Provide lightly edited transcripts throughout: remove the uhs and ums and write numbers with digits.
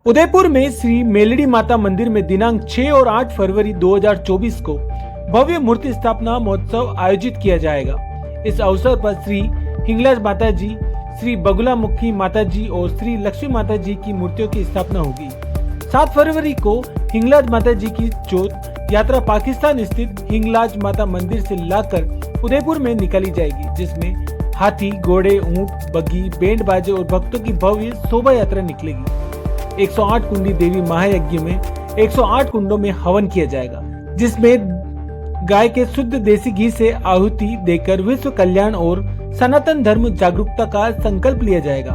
उदयपुर में श्री मेलड़ी माता मंदिर में दिनांक 6 और 8 फरवरी 2024 को भव्य मूर्ति स्थापना महोत्सव आयोजित किया जाएगा। इस अवसर पर श्री हिंगलाज माता जी, श्री बगुला मुखी माता जी और श्री लक्ष्मी माता जी की मूर्तियों की स्थापना होगी। 7 फरवरी को हिंगलाज माता जी की जोत यात्रा पाकिस्तान स्थित हिंगलाज माता मंदिर से लाकर उदयपुर में निकाली जाएगी, जिसमें हाथी, घोड़े, ऊंट, बग्गी, बैंड बाजे और भक्तों की भव्य शोभा यात्रा निकलेगी। 108 कुंडी देवी महायज्ञ में 108 कुंडों में हवन किया जाएगा, जिसमें गाय के शुद्ध देसी घी से आहुति देकर विश्व कल्याण और सनातन धर्म जागरूकता का संकल्प लिया जाएगा।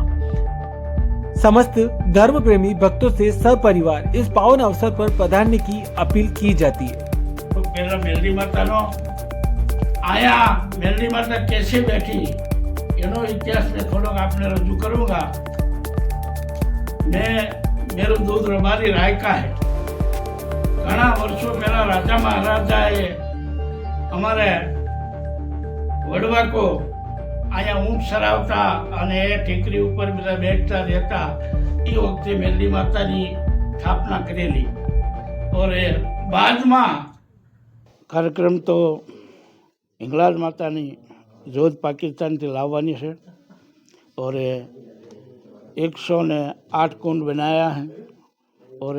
समस्त धर्म प्रेमी भक्तों से सपरिवार इस पावन अवसर पर पधारने की अपील की जाती है। तो पहला मेलडी माता नो आया मेलडी माता कैसे बैठी एनो इतिहास में थोड़ा आपने रजू करूंगा। मैं मेरू दूध रबारी रायका है। घना वर्षों पहला राजा महाराजाए अमारे वडवा को आया ऊंट सरावता અને ટેકરી ઉપર બધા બેઠતા રહેતા એ વખતે મેલડી માતાની સ્થાપના કરેલી। और बाद में कार्यक्रम तो हिंगलाज मातानी जोत पाकिस्तान थी लाववानी है और 108 कुंड बनाया है और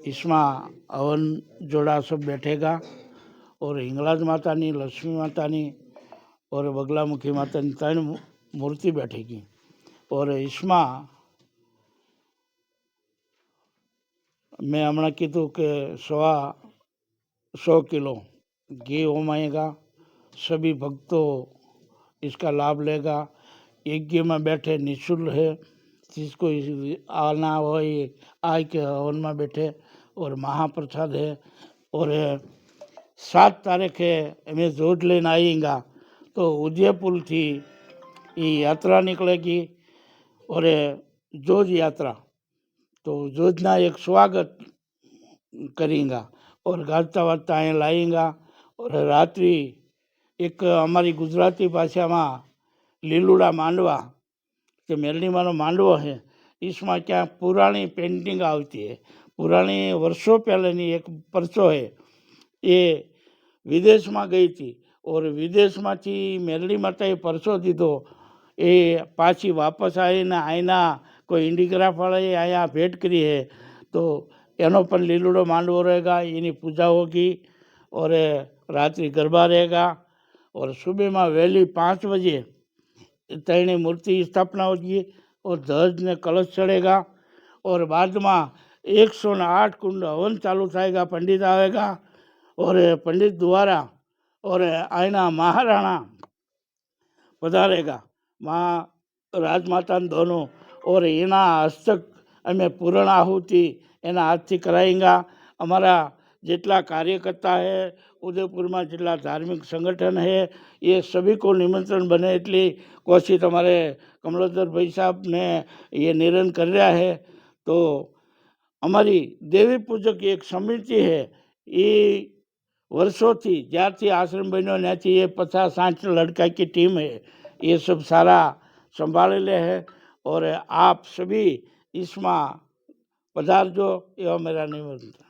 इसमें हवन जोड़ा सब बैठेगा और हिंगलाज मातानी, लक्ष्मी मातानी और बगलामुखी मातानी 3 मूर्ति बैठेगी और इसमें मैं हमने कीधु कि 100 किलो घी होमाएगा। सभी भक्तों इसका लाभ लेगा। यज्ञ में बैठे निःशुल्क है, जिसको आना हो आय के हवन में बैठे और महाप्रसाद है। और 7 तारीख है मैं जोत लेने आएगा तो उदयपुर थी ये यात्रा निकलेगी और जोज यात्रा तो जोजना एक स्वागत करेंगा और गाता वाता यहाँ लाएंगा और रात्रि एक हमारी गुजराती भाषा में लीलुड़ा मांडवा जो मेलडी मानो मांडवो है, इसमें क्या पुरानी पेंटिंग आती है। पुरानी वर्षों पहले एक परचो है ये विदेश में गई थी और विदेश में थी मेलडी माताए परचो दीधो ये पाछी वापस आई ने आईना कोई इंडिग्राफ वाले आया भेंट करी है तो एनो पर लीलुड़ो मांडवो रहेगा, इनी पूजा होगी और रात्रि गरबा रहेगा और सुबह में वहेली 5 बजे 3 मूर्ति स्थापना होगी और ध्वज ने कलश चढ़ेगा और बाद में 108 कुंड हवन चालू थाएगा। पंडित आएगा और पंडित द्वारा और आईना महाराणा पधारेगा, माँ राजमाता दोनों और एना हस्तक अमे पूर्ण आहुति एना हाथ थी कराएंगा। अमरा जितला कार्यकर्ता है उदयपुर में जितला धार्मिक संगठन है ये सभी को निमंत्रण बने इतनी कोशिश हमारे कमलोदर भाई साहब ने ये निर्णय कर रहा है। तो हमारी देवी पूजक एक समिति है ये वर्षों थी ज्यारथी आश्रम बनो न्याथी ये 50-60 लड़का की टीम है, ये सब सारा संभाले ले है और आप सभी इसमें पधारजो, यह मेरा निमंत्रण।